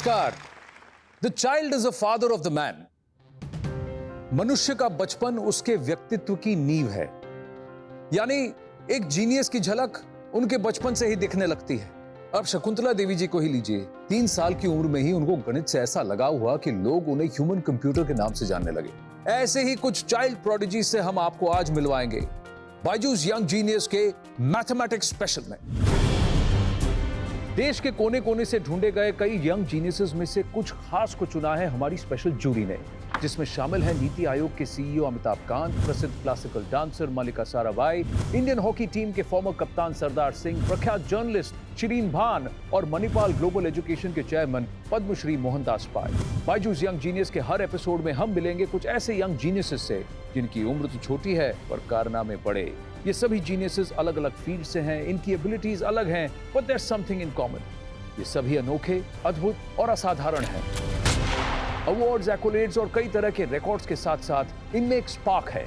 नमस्कार। The child is a father of the man. मनुष्य का बचपन उसके व्यक्तित्व की नींव है, यानी एक जीनियस की झलक उनके बचपन से ही दिखने लगती है। अब शकुंतला देवी जी को ही लीजिए। 3 साल की उम्र में ही उनको गणित से ऐसा लगाव हुआ कि लोग उन्हें ह्यूमन कंप्यूटर के नाम से जानने लगे। ऐसे ही कुछ चाइल्ड प्रोडिजी से हम आपको आज मिलवाएंगे बायजूस यंग जीनियस के मैथमेटिक्स स्पेशल में। देश के कोने कोने से ढूंढे गए कई यंग जीनियसेस में से कुछ खास को चुना है हमारी स्पेशल जूरी ने, जिसमें शामिल है नीति आयोग के सीईओ अमिताभ कांत, प्रसिद्ध क्लासिकल डांसर मल्लिका साराभाई, इंडियन हॉकी टीम के फॉर्मर कप्तान सरदार सिंह, प्रख्यात जर्नलिस्ट शिरीन भान और मणिपाल ग्लोबल एजुकेशन के चेयरमैन पद्मश्री मोहनदास पाल। बायजूस यंग जीनियस के हर एपिसोड में हम मिलेंगे कुछ ऐसे यंग जीनियसेस से जिनकी उम्र तो छोटी है पर कारनामे बड़े। ये सभी जीनियसेस अलग अलग फील्ड से हैं, इनकी एबिलिटीज अलग हैं, but there is something in common. ये सभी अनोखे, अद्भुत और असाधारण हैं। अवार्ड्स, एक्कोलेड्स और कई तरह के रिकॉर्ड्स के साथ साथ इनमें एक स्पार्क है।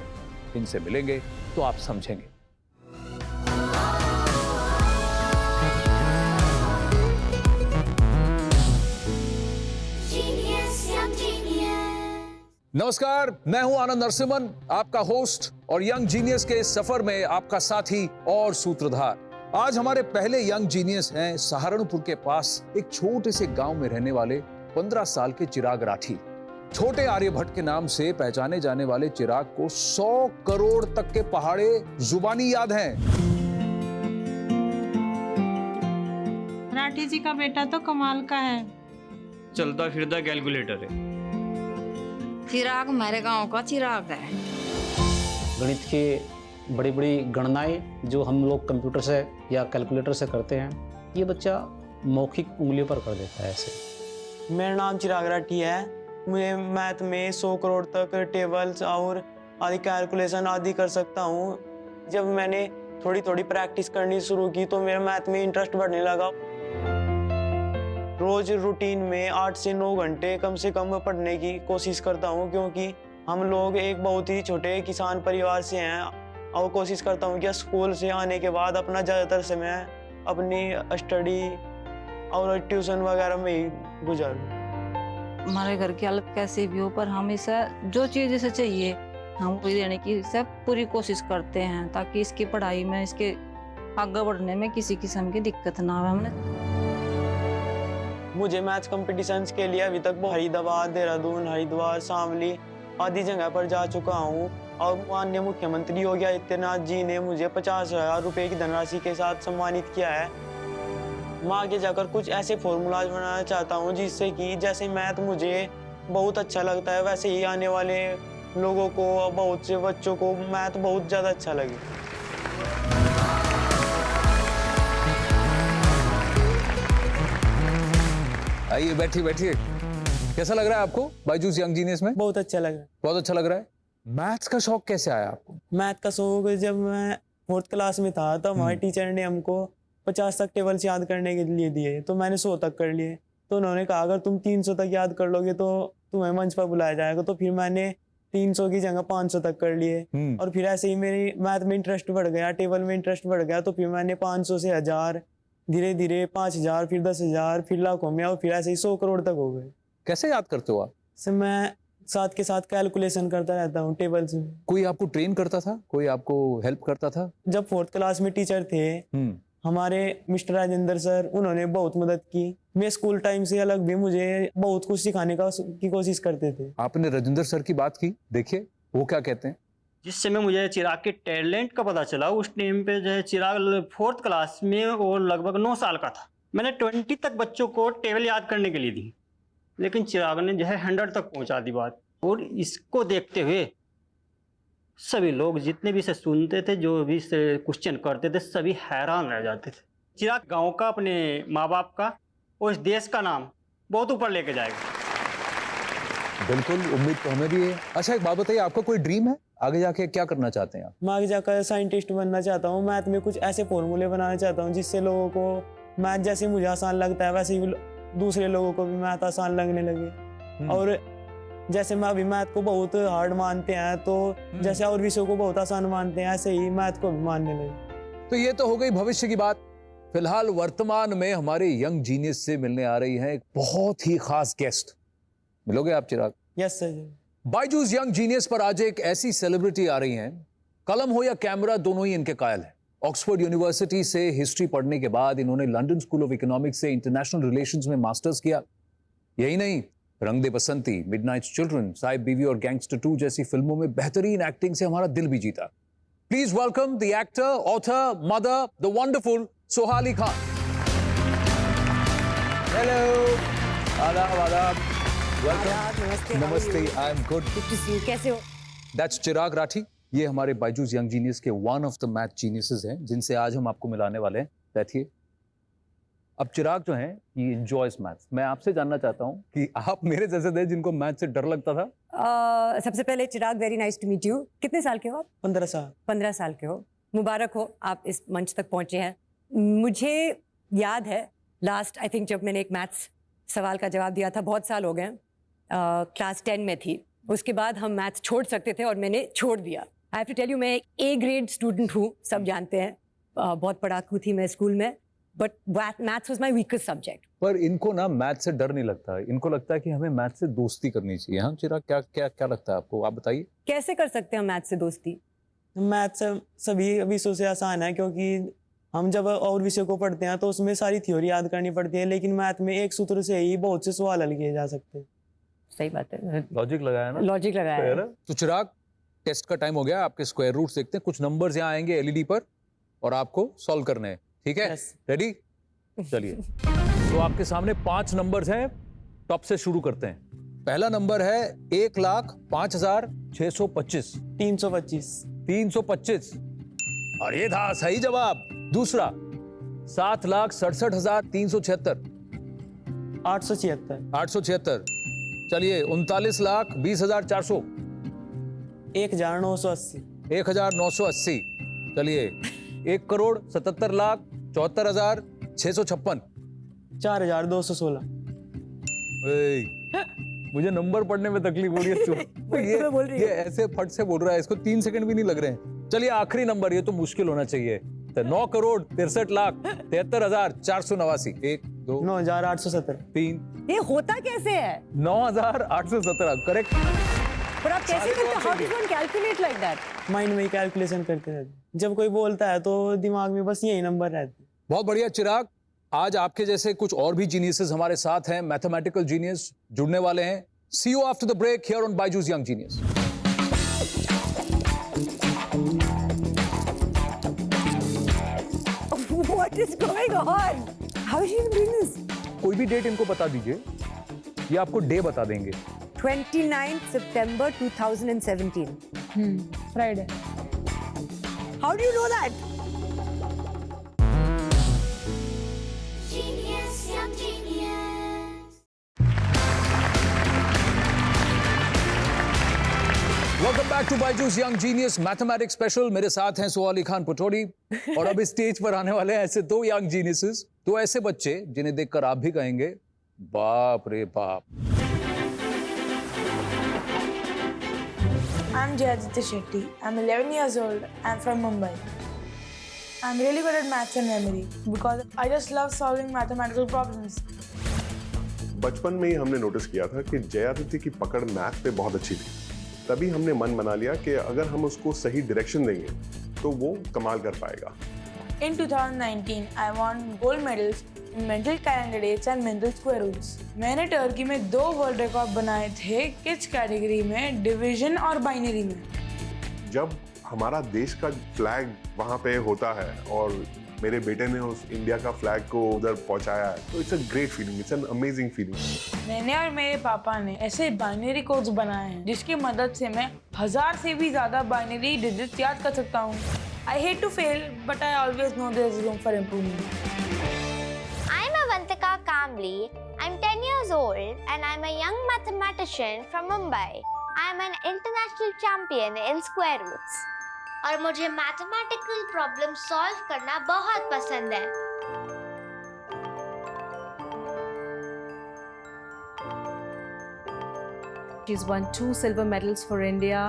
इनसे मिलेंगे तो आप समझेंगे। नमस्कार, मैं हूं आनंद नरसिम्हन, आपका होस्ट और यंग जीनियस के इस सफर में आपका साथी और सूत्रधार। आज हमारे पहले यंग जीनियस हैं सहारनपुर के पास एक छोटे से गांव में रहने वाले 15 साल के चिराग राठी। छोटे आर्यभट्ट के नाम से पहचाने जाने वाले चिराग को 100 करोड़ तक के पहाड़े जुबानी याद हैं। राठी जी का बेटा तो कमाल का है, चलता फिरता कैलकुलेटर है। चिराग मेरे गांव का चिराग है। गणित की बड़ी बड़ी गणनाएं जो हम लोग कंप्यूटर से या कैलकुलेटर से करते हैं, ये बच्चा मौखिक उंगलियों पर कर देता है ऐसे। मेरा नाम चिराग राठी है। मैं मैथ में 100 करोड़ तक टेबल्स और आदि कैलकुलेशन आदि कर सकता हूँ। जब मैंने थोड़ी थोड़ी प्रैक्टिस करनी शुरू की तो मेरा मैथ में इंटरेस्ट बढ़ने लगा। रोज रूटीन में 8 से 9 घंटे कम से कम पढ़ने की कोशिश करता हूँ, क्योंकि हम लोग एक बहुत ही छोटे किसान परिवार से हैं और कोशिश करता हूँ कि स्कूल से आने के बाद अपना ज़्यादातर समय अपनी स्टडी और ट्यूशन वगैरह में ही गुजारूँ। हमारे घर की हालत कैसे भी हो, पर हम इसे जो चीज़ इसे चाहिए हम वही देने की सब पूरी कोशिश करते हैं, ताकि इसकी पढ़ाई में, इसके आगे बढ़ने में किसी किस्म की दिक्कत ना हो। हमने मुझे मैथ्स कॉम्पिटिशन्स के लिए अभी तक फरीदाबाद, देहरादून, हरिद्वार, शामली आदि जगह पर जा चुका हूँ और माननीय मुख्यमंत्री योगी आदित्यनाथ जी ने मुझे 50,000 रुपये की धनराशि के साथ सम्मानित किया है। मैं आगे जाकर कुछ ऐसे फॉर्मूलाज बनाना चाहता हूँ जिससे कि जैसे मैथ मुझे बहुत अच्छा लगता है, वैसे ही आने वाले लोगों को, बहुत से बच्चों को मैथ बहुत ज़्यादा अच्छा लगे। आइए, बैठिए बैठिए। कैसा लग रहा है आपको बायजूस यंग जीनियस में? बहुत अच्छा लग रहा है। बहुत अच्छा लग रहा है। मैथ्स का शौक कैसे आया आपको? मैथ का शौक जब मैं 4th क्लास में था तो हमारे टीचर ने हमको 50 तक टेबल्स याद करने के लिए दिए, तो मैंने 100 तक कर लिए। तो उन्होंने कहा अगर तुम 300 तक याद कर लोगे तो तुम्हें मंच पर बुलाया जाएगा। तो फिर मैंने 300 की जगह 500 तक कर लिए और फिर ऐसे ही मेरी मैथ में इंटरेस्ट बढ़ गया, टेबल में इंटरेस्ट बढ़ गया। तो फिर मैंने 500 से 1000, धीरे धीरे 5000, फिर 10,000, फिर लाखों में और फिर ऐसे ही 100 करोड़ तक हो गए। कैसे याद करते हो आप? से मैं साथ के साथ कैलकुलेशन करता रहता हूँ टेबल्स में। कोई आपको ट्रेन करता था? कोई आपको हेल्प करता था? जब 4th क्लास में टीचर थे हमारे मिस्टर राजेंद्र सर, उन्होंने बहुत मदद की। मैं स्कूल टाइम से अलग भी मुझे बहुत कुछ सिखाने की कोशिश करते थे। आपने राजेंद्र सर की बात की, देखिए वो क्या कहते हैं। जिस समय मुझे चिराग के टैलेंट का पता चला, उस टाइम पे जो है चिराग 4th क्लास में और लगभग 9 साल का था। मैंने 20 तक बच्चों को टेबल याद करने के लिए दी, लेकिन चिराग ने जो है 100 तक पहुंचा दी बात। और इसको देखते हुए सभी लोग जितने भी इसे सुनते थे, जो भी इसे क्वेश्चन करते थे, सभी हैरान रह जाते थे। चिराग गांव का, अपने माँ बाप का और इस देश का नाम बहुत ऊपर लेके जाएगा। बिल्कुल, उम्मीद तो हमें भी है। अच्छा, एक बात बताइए, आपका कोई ड्रीम है? आगे जाके क्या करना चाहते हैं आप? मैं आगे जाकर साइंटिस्ट बनना चाहता हूँ। मैथ में कुछ ऐसे फॉर्मूले बनाना चाहता हूँ जिससे लोगों को मैथ जैसे मुझे आसान लगता है वैसे ही दूसरे लोगों को भी मैथ आसान लगने लगे। और जैसे मैं अभी मैथ को बहुत हार्ड मानते हैं, तो जैसे और विषयों को बहुत आसान मानते हैं, ऐसे ही मैथ को भी मानने लगे। तो ये तो हो गई भविष्य की बात। फिलहाल वर्तमान में हमारे यंग जीनियस से मिलने आ रही हैं एक बहुत ही खास गेस्ट। मिलोगे आप Chirag? Yes sir. Byju's young genius पर आज एक ऐसी सेलिब्रिटी आ रही हैं, कलम हो या कैमरा दोनों ही इनके कायल हैं। ऑक्सफोर्ड यूनिवर्सिटी से हिस्ट्री पढ़ने के बाद इन्होंने लंदन स्कूल ऑफ इकोनॉमिक्स से इंटरनेशनल रिलेशंस में मास्टर्स किया। यही नहीं, रंग दे बसंती, मिडनाइट चिल्ड्रन, साहिब बीवी और गैंगस्टर 2 जैसी फिल्मों में बेहतरीन एक्टिंग से हमारा दिल भी जीता। Please welcome the actor, author, mother, the wonderful Sohali Khan. Hello, आदाब आदाब, वेलकम। नमस्ते, I am good to see you. कैसे हो? दैट्स चिराग राठी। ये हमारे बायजूस यंग जीनियस के one of the math geniuses हैं, जिनसे आज हम आपको मिलाने वाले हैं। बैठिए। अब चिराग जो हैं, ये एंजॉयज मैथ्स। मैं आपसे जानना चाहता हूँ कि आप मेरे जैसे थे जिनको मैथ से डर लगता था? सबसे पहले Chirag, very nice to meet you. कितने साल के हो आप? 15 साल। 15 साल के हो। मुबारक हो, आप इस मंच तक पहुंचे हैं। मुझे याद है लास्ट, आई थिंक, जब मैंने एक मैथ्स सवाल का जवाब दिया था, बहुत साल हो गए, क्लास 10 में थी। उसके बाद हम मैथ्स छोड़ सकते थे और मैंने छोड़ दिया। I have to tell you, मैं A ग्रेड स्टूडेंट हूँ, सब जानते हैं। बहुत पढ़ाकू थी मैं स्कूल में, but maths was my weakest subject. पर इनको ना मैथ से डर नहीं लगता, इनको लगता है कि हमें मैथ से दोस्ती करनी चाहिए। हाँ चिराग, क्या क्या क्या लगता है आपको? आप बताइए। कैसे कर सकते हैं मैथ्स से दोस्ती? मैथ सभी विषयों से आसान है, क्योंकि हम जब और विषयों को पढ़ते हैं तो उसमें सारी थ्योरी याद करनी पड़ती है, लेकिन मैथ में एक सूत्र से ही बहुत से सवाल हल किए जा सकते हैं। सही बात है, लॉजिक लगाया ना? लॉजिक लगाया है। तो चिराग, टेस्ट का टाइम हो गया। आपके स्क्वायर रूट्स देखते हैं। कुछ नंबर्स यहाँ आएंगे एलईडी पर और आपको सॉल्व करने हैं, ठीक है? रेडी? चलिए। तो आपके सामने 5 नंबर्स हैं। टॉप से शुरू करते हैं। पहला नंबर है 1,05,625। 325। 325 और ये था सही जवाब। दूसरा 7,67,376। 876। 876। चलिए 39,20,400। 1980। 1980। चलिए 1,77,74,656। 4216। मुझे नंबर पढ़ने में तकलीफ हो रही है। मैं बोल रही ये ऐसे फट से बोल रहा है, इसको 3 सेकंड भी नहीं लग रहे हैं। चलिए आखिरी नंबर, ये तो मुश्किल होना चाहिए। 9,63,63,489। 1 2 9817। 3 ये होता कैसे है? 9,817 करेक्ट। पर आप कैसे करते हो? How do one calculate like that? Mind में ही कैलकुलेशन करते रहते। जब कोई बोलता है तो दिमाग में बस यही नंबर रहते। बहुत बढ़िया चिराग। आज आपके जैसे कुछ और भी जीनियसेस हमारे साथ हैं, मैथमेटिकल जीनियस जुड़ने वाले हैं। See you after the break here on Byju's young genius. What is going on? How is she even doing this? कोई भी डेट इनको बता दीजिए, ये आपको डे बता देंगे। 29 September 2017. Friday. How do you know that? Genius, young genius. Welcome back to Byju's young genius mathematics special. मेरे साथ हैं सोहाली खान पटौड़ी और अब इस स्टेज पर आने वाले हैं ऐसे 2 यंग जीनियसेस, 2 ऐसे बच्चे जिन्हें देखकर आप भी कहेंगे बाप रे बाप। I'm Jayaditya Shetty. I'm 11 years old. I'm from Mumbai. I'm really good at maths and memory because I just love solving mathematical problems. बचपन में ही हमने नोटिस किया था कि जयादित्य की पकड़ मैथ पे बहुत अच्छी थी। तभी हमने मन बना लिया कि अगर हम उसको सही डायरेक्शन देंगे तो वो कमाल कर पाएगा। In 2019, I won gold medals in mental calendar dates and mental square roots. मैंने टर्की में 2 वर्ल्ड रिकॉर्ड बनाए थे किड्स कैटेगरी में, डिवीजन और बाइनरी में। जब हमारा देश का फ्लैग वहाँ पे होता है और मेरे बेटे ने उस इंडिया का फ्लैग को उधर पहुँचाया है, तो it's a great feeling, it's an amazing feeling. मैंने और मेरे पापा ने ऐसे बाइनरी कोड्स बनाए हैं जिसकी मदद से मैं 1000 से भी ज्यादा बाइनरी डिजिट्स याद कर सकता हूँ। I hate to fail, but I always know there is room for improvement. I'm Avantika Kambli. I'm 10 years old and I'm a young mathematician from Mumbai. I'm an international champion in square roots. और मुझे mathematical problem solve करना बहुत पसंद है। She's won 2 silver medals for India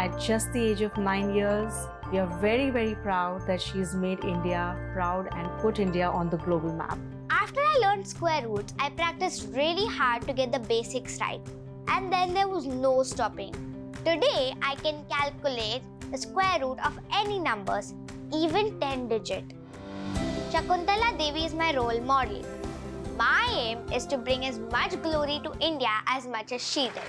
at just the age of 9 years. We are very, very proud that she's made India proud and put India on the global map. After I learned square roots, I practiced really hard to get the basics right. And then there was no stopping. Today, I can calculate the square root of any numbers, even 10-digit. Shakuntala Devi is my role model. My aim is to bring as much glory to India as much as she did.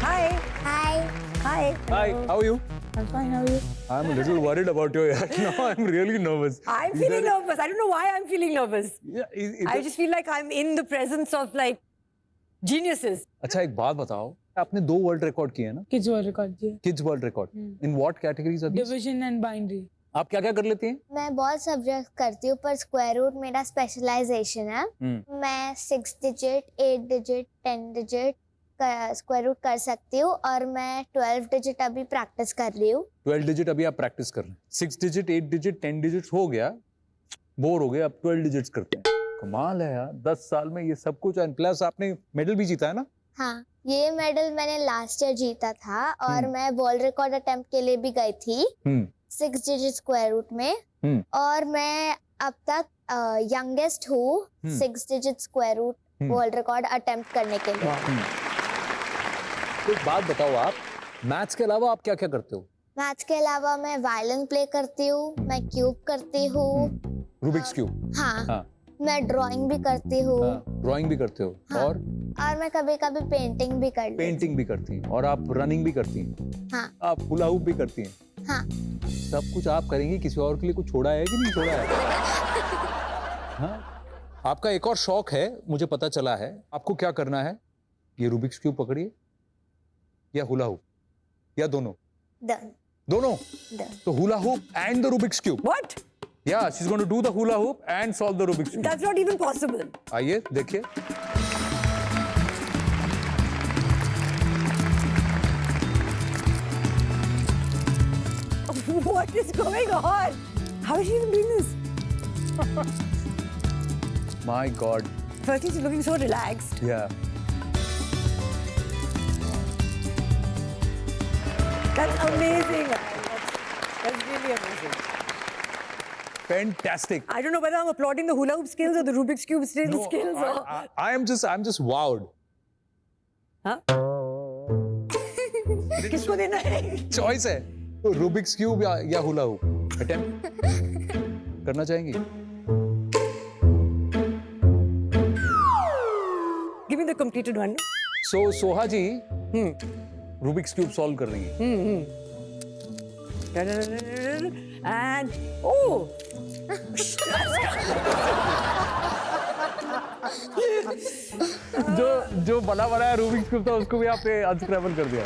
Hi. Hi. Hi. Hi, how are you? I'm fine, how are you? I'm a little worried about your act now. I'm really nervous. I'm feeling nervous. I don't know why I'm feeling nervous. Yeah, I just feel like I'm in the presence of like geniuses. अच्छा एक बात बताओ, आपने 2 world record किए हैं ना? Kids world record किया. Kids world record. In what categories are these? Division and binary. आप क्या क्या कर लेती हैं? मैं बहुत सब्जेक्ट करती हूँ पर स्क्वायर रूट मेरा स्पेशलाइजेशन है. मैं 6 digit, 8 digit, 10 digit square root कर सकती हूँ और मैं 12 डिजिट अभी प्रैक्टिस कर रही हूँ. 12 डिजिट अभी आप प्रैक्टिस कर रहे हैं. 6 डिजिट, 8 डिजिट, 10 डिजिट हो गया, बोर हो गए, अब 12 डिजिट्स करते हैं. कमाल है यार, 10 साल में ये सब कुछ. एंड प्लस आपने मेडल भी जीता है ना? हाँ, ये मेडल मैंने लास्ट ईयर जीता था और मैं वर्ल्ड रिकॉर्ड अटेम्प्ट के लिए भी गई थी 6 डिजिट स्क्वायर रूट में. और मैं अब तक यंगेस्ट हूँ 6 digit square root world record attempt करने के लिए. तो एक बात बताओ, आप मैथ्स के अलावा आप क्या क्या करते हो? मैथ्स के अलावा मैं वायलिन प्ले करती हूँ, मैं क्यूब करती हूँ. Rubik's cube? हाँ. मैं ड्राइंग भी करती हूँ. ड्राइंग भी करते हो? हाँ. और मैं कभी कभी पेंटिंग भी कर लेती हूँ. पेंटिंग भी करती हैं और आप रनिंग भी करती हैं. हाँ. आप हुला हुप भी करती हैं. हाँ. सब कुछ आप करेंगी, किसी और के लिए कुछ छोड़ा है कि नहीं छोड़ा है? हाँ? आपका एक और शौक है, मुझे पता चला है. आपको क्या करना है? ये रूबिक्स क्यूब पकड़िए या हुला हुप या दोनों? दोनों. तो hula hoop and the Rubik's cube. What? Yeah, she's going to do the hula hoop and solve the Rubik's cube. That's not even possible. आइए देखिए. What is going on? How is she even doing this? My God. Firstly, she's looking so relaxed. Yeah. That's amazing. That's really amazing. Fantastic. I don't know whether I'm applauding the hula hoop skills or the Rubik's cube skills. I'm just wowed. हाँ? किसको देना है? Choice है. तो Rubik's cube या hula hoop. Attempt करना चाहेंगी? Give me the completed one. So Soha ji Rubik's cube solve कर रही हैं. And oh. जो बना है रूबिक्स क्यूब था उसको भी आपने अनस्क्रैबल कर दिया.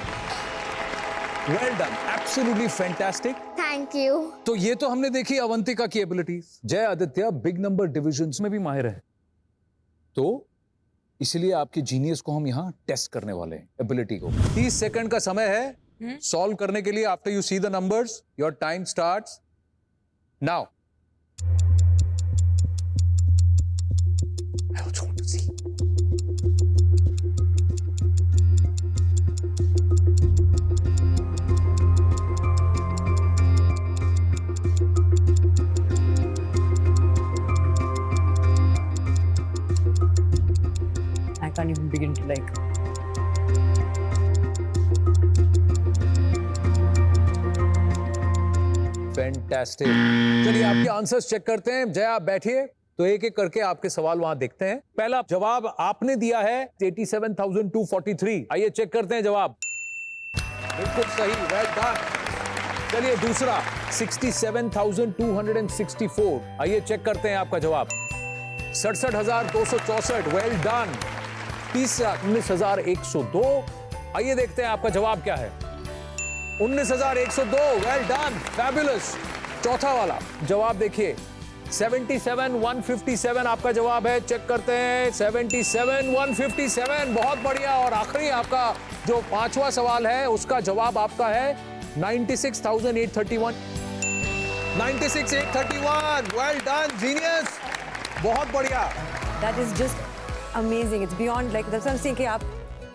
Well done, absolutely fantastic. Thank you. तो ये तो हमने देखी अवंतिका की एबिलिटीज. जय आदित्य बिग नंबर डिविजन्स में भी माहिर है, तो इसलिए आपके जीनियस को हम यहाँ टेस्ट करने वाले हैं, एबिलिटी को. 30 सेकंड का समय है सॉल्व करने के लिए. After you see the numbers your time starts now. I also want to see. I can't even begin to like. Fantastic. चलिए आपके आंसर्स चेक करते हैं. जय आप बैठिए, तो एक एक करके आपके सवाल वहां देखते हैं. पहला जवाब आपने दिया है 87,243. आइए चेक करते हैं जवाब. बिल्कुल सही, वेल डन. चलिए दूसरा 67,264. आइए चेक करते हैं आपका जवाब. 67,264. Well done. तीसरा 19,102. आइए देखते हैं आपका जवाब क्या है. 19,102. Well done, fabulous. चौथा वाला जवाब देखिए 77,157 आपका जवाब है. चेक करते हैं 77,157. बहुत बढ़िया. और आखिरी आपका जो पांचवा सवाल है उसका जवाब आपका है 96,831. 96,831. Well done, genius. बहुत बढ़िया. That is just amazing. It's beyond like that's what I'm saying कि आप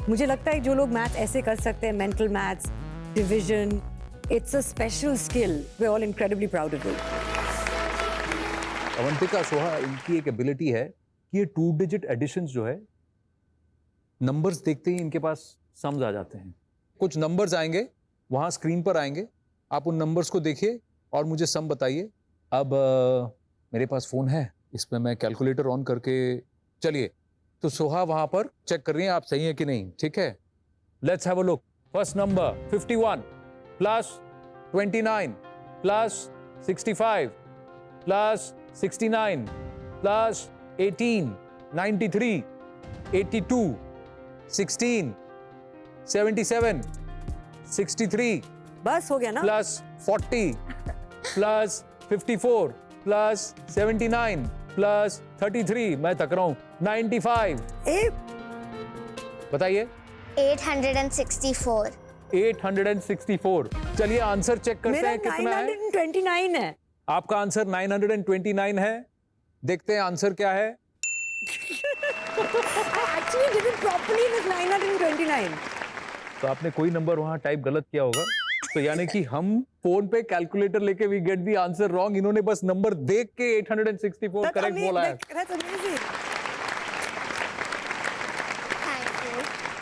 मुझे लगता है जो लोग मैथ्स ऐसे कर सकते हैं, mental maths, division, it's a special skill, we are all incredibly proud of it. Avantika, Soha, इनकी एक एबिलिटी है कि ये 2 डिजिट एडिशंस जो है, नंबर्स देखते ही इनके पास समझ आ जाते हैं। कुछ नंबर्स आएंगे, वहाँ स्क्रीन पर आएंगे, आप उन नंबर्स को देखिए और मुझे सम बताइए। अब मेरे पास फ़ोन है, इसमें मैं कैलकुलेटर ऑन करके, चलिए, तो सोहा वहाँ पर चेक कर रही हैं आप सही है कि नहीं, ठीक है। Let's have a look. First number 51 plus 29 plus 65 plus 69 plus 18 93 82 16 77 63 बस हो गया ना? प्लस 40 प्लस 54 प्लस 79 प्लस 33, मैं थक रहा हूं, 95। बताइए। 864। 864। चलिए आंसर चेक करते हैं कितना है। 929 है। आपका आंसर 929 है। देखते हैं आंसर क्या है। I actually did it properly with 929. तो आपने कोई नंबर वहां टाइप गलत किया होगा, तो यानी कि हम फोन पे कैलकुलेटर लेके we get the answer wrong. इन्होंने बस नंबर देख के 864 करेक्ट बोला है। That's amazing.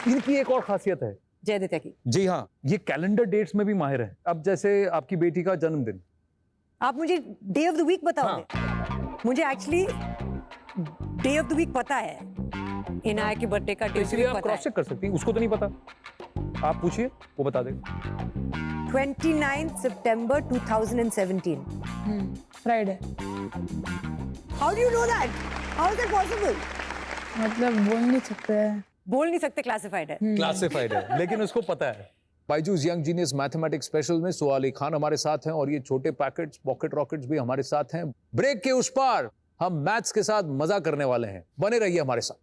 इनकी एक और खासियत है जयदित्य की। जी हाँ, ये कैलेंडर डेट्स में भी माहिर है। अब जैसे आपकी बेटी का जन्मदिन, आप मुझे डे ऑफ द वीक बताओगे? मुझे actually day of the week पता है, इनाया के बर्थडे का डे इसलिए आप क्रॉस चेक कर सकती हैं, उसको तो नहीं पता, आप पूछिए वो बता देगा। 29 September 2017. Friday. How do you know that? How is that possible? मतलब बोल नहीं सकते हैं। बोल नहीं सकते, क्लासिफाइड है। क्लासिफाइड है, लेकिन उसको पता है। Byju's young genius mathematics special में सोहा अली खान हमारे साथ हैं और ये छोटे पैकेट्स, पॉकेट रॉकेट्स भी हमारे साथ हैं। ब्रेक के उस पार हम मैथ्स के साथ मजा करने वाले हैं, बने रहिए हमारे साथ।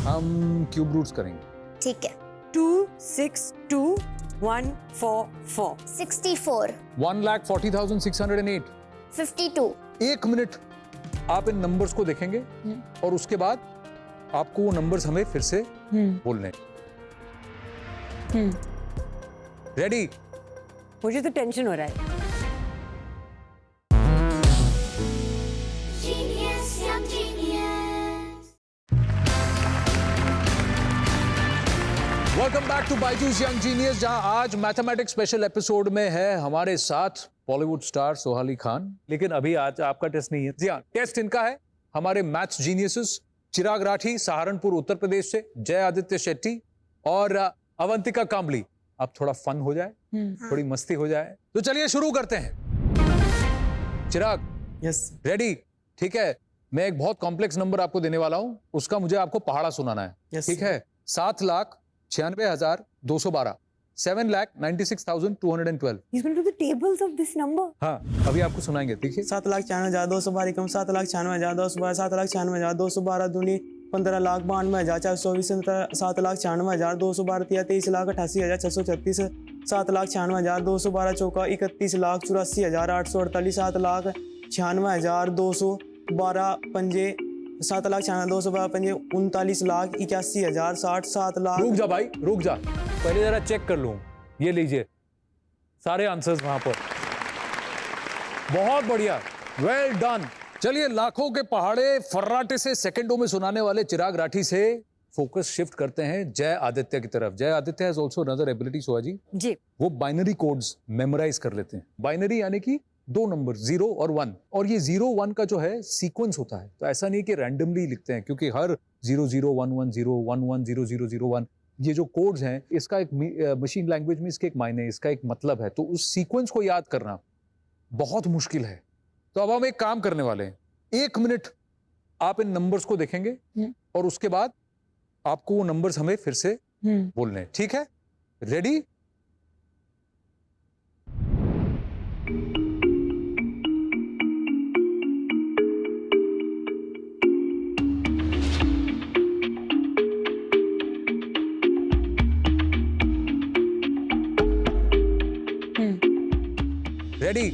हम क्यूब रूट्स करेंगे। ठीक है। 2 6 2 1 4 4 64। 1,40,608। 52। 1 मिनट आप इन नंबर्स को देखेंगे और उसके बाद आपको वो नंबर्स हमें फिर से बोलने। रेडी? मुझे तो टेंशन हो रहा है। Welcome back to Byju's young genius, जहां आज मैथमेटिक्स स्पेशल एपिसोड में है हमारे साथ बॉलीवुड स्टार सोहा अली खान। लेकिन अभी आज आपका टेस्ट नहीं है। जी हाँ, टेस्ट इनका है। हमारे मैथ्स जीनियसेस चिराग राठी सहारनपुर उत्तर प्रदेश से, जय आदित्य शेट्टी और अवंतिका कांबली। अब थोड़ा फन हो जाए, थोड़ी मस्ती हो जाए, तो चलिए शुरू करते हैं। चिराग, यस। रेडी? ठीक है, मैं एक बहुत कॉम्प्लेक्स नंबर आपको देने वाला हूं, उसका मुझे आपको पहाड़ा सुनाना है। Yes, ठीक है? 7,96,212, 7,96,212। He's going to do the tables of this number. हाँ, अभी आपको सुनाएंगे, देखिए। 7,96,212 कम 7,96,212 7,96,212 दूनी 15,92,424 7,96,212 23,88,636 7,96,212 चौका 31,84,848 7,96,212 पंजे 7,96,212 पंजे 39,81,060 7,00,000। रुक जा भाई, रुक जा, पहले जरा चेक कर लूं। ये लीजिए सारे आंसर्स वहां पर। बहुत बढ़िया, वेल डन। चलिए, लाखों के पहाड़े फर्राटे से सेकंडों में सुनाने वाले चिराग राठी से फोकस शिफ्ट करते हैं जय आदित्य की तरफ। Jai Aditya has also another ability, Soha ji. जी। वो बाइनरी कोड्स मेमोराइज कर लेते हैं। बाइनरी यानी कि 2 नंबर 0 और 1, और ये 0 1 का जो है सीक्वेंस होता है, तो ऐसा नहीं कि रैंडमली लिखते हैं, क्योंकि हर 0 0 1 1 0 1 1 0 0 0 1 ये जो कोड्स हैं, इसका एक मशीन लैंग्वेज में इसके एक मायने, इसका एक मतलब है, तो उस सीक्वेंस को याद करना बहुत मुश्किल है। तो अब हम एक काम करने वाले हैं, 1 मिनट आप इन नंबर्स को देखेंगे और उसके बाद आपको वो नंबर्स हमें फिर से बोलने हैं, ठीक है? रेडी? रेडी?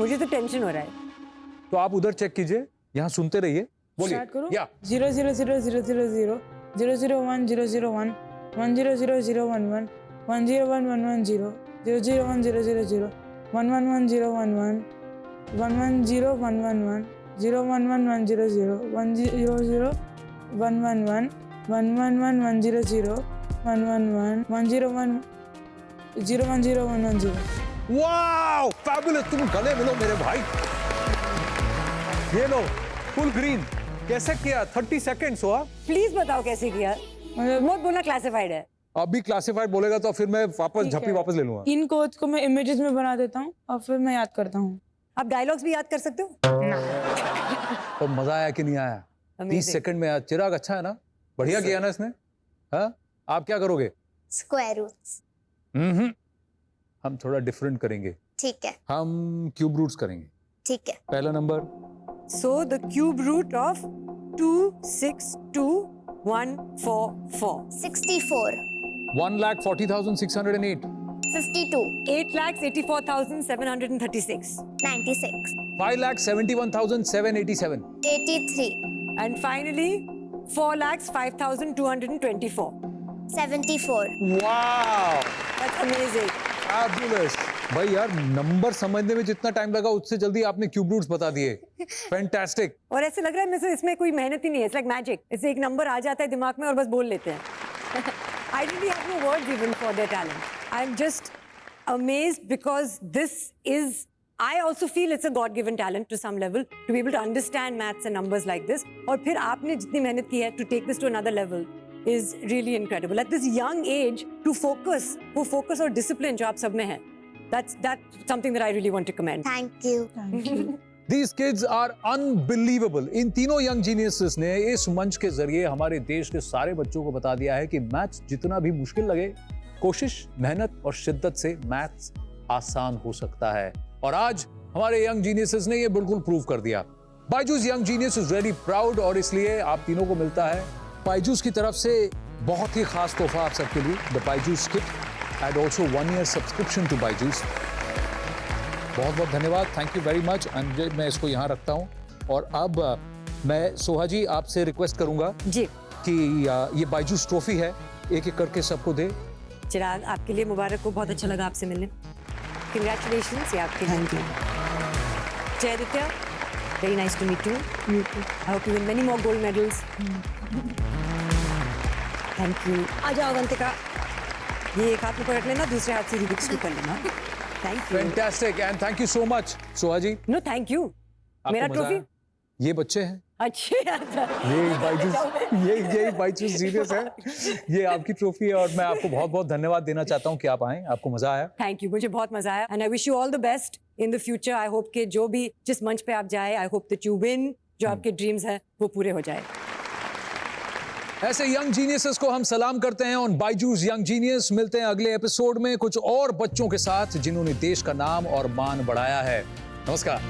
मुझे तो टेंशन हो रहा है। तो आप उधर चेक कीजिए, यहाँ सुनते रहिए, बोलिए। स्टार्ट करो। या 0 0 0 0 0 0 0 0 0 1 0 0 1 100011 101110 001000 111011 110111 01110 100 111 111100 111 101 0101110. वाओ फैबुलस, तुम गले मिलो मेरे भाई। ये लो फुल ग्रीन। कैसे किया? 30 सेकंड्स हुआ। प्लीज बताओ कैसे किया। मत बोलना क्लासिफाइड है। अभी क्लासिफाइड बोलेगा तो फिर मैं वापस ठीक झप्पी है। वापस ले लूंगा। इन कोड्स को मैं इमेजेस में बना देता हूँ और फिर मैं याद करता हूँ। आप डायलॉग्स भी याद कर सकते हो? तो मजा आया कि नहीं आया? 30 Amazing. सेकंड में याद। चिराग अच्छा है ना? बढ़िया किया ना इसने? हाँ? आप क्या करोगे? Square roots. हम थोड़ा डिफरेंट करेंगे। ठीक है, हम क्यूब रूट्स करेंगे। ठीक है। पहला number So the cube root of 262,144. 64. 1,40,608, 52. 8,84,736. 96. 5,71,787, 83. And finally, 4,05,224. 74. Wow That's amazing. Fabulous. भाई यार, नंबर समझने में जितना टाइम लगा उससे जल्दी आपने क्यूब रूट्स बता दिए। फैंटास्टिक। और ऐसे लग रहा है जैसे इसमें कोई मेहनत ही नहीं है। It's like magic. इससे एक नंबर आ जाता है दिमाग में और बस बोल लेते हैं। I really have no words even for their talent. I'm just amazed because this is, I also feel it's a God-given talent to some level to be able to understand maths and numbers like this. और फिर आपने जितनी मेहनत की है to take this to another level is really incredible. At this young age, to focus, वो focus और discipline जो आप सब में है, that's something that I really want to commend. Thank you. These kids are unbelievable. इन तीनों young geniuses ने इस मंच के जरिए हमारे देश के सारे बच्चों को बता दिया है कि मैथ्स जितना भी मुश्किल लगे, कोशिश, मेहनत और शिद्दत से मैथ्स आसान हो सकता है। और आज हमारे यंग जीनियसेस ने ये बिल्कुल प्रूव कर दिया। Byju's young genius is very proud और इसलिए आप तीनों को मिलता है बायजूस की तरफ से बहुत ही खास तोहफा आप सबके लिए, the Byju's kit and also 1 year subscription to Byju's. बहुत बहुत धन्यवाद, थैंक यू वेरी मच। मैं इसको यहाँ रखता हूँ और अब मैं सोहा जी आपसे रिक्वेस्ट करूंगा जी कि ये बायजूस ट्रॉफी है, एक एक करके सबको दे। चिराग, आपके लिए मुबारक हो, बहुत अच्छा लगा आपसे मिलने। Congratulations, ये आपके लिए। जयदित्य, very nice to meet you. I hope you win many more gold medals. Thank you. आ जाओ अवंतिका, ये एक हाथ में पकड़ लेना, दूसरे हाथ से रिबिक्स को कर लेना। Thank you. Fantastic and thank you so much Soha ji. No, thank you. मेरा मजा ट्रॉफी? आया? ये बच्चे हैं, अच्छे अच्छा। ये बायजूस जीनियस है, ये आपकी ट्रॉफी है और मैं आपको बहुत बहुत धन्यवाद देना चाहता हूँ कि आप आए, आपको मजा आया। थैंक यू, मुझे बहुत मजा आया and I wish you all the best in the future. I hope कि जो भी जिस मंच पे आप जाए, I hope that you win, जो आपके ड्रीम्स है वो पूरे हो जाए। ऐसे यंग जीनियसेस को हम सलाम करते हैं ऑन बायजूस यंग जीनियस। मिलते हैं अगले एपिसोड में कुछ और बच्चों के साथ जिन्होंने देश का नाम और मान बढ़ाया है। नमस्कार।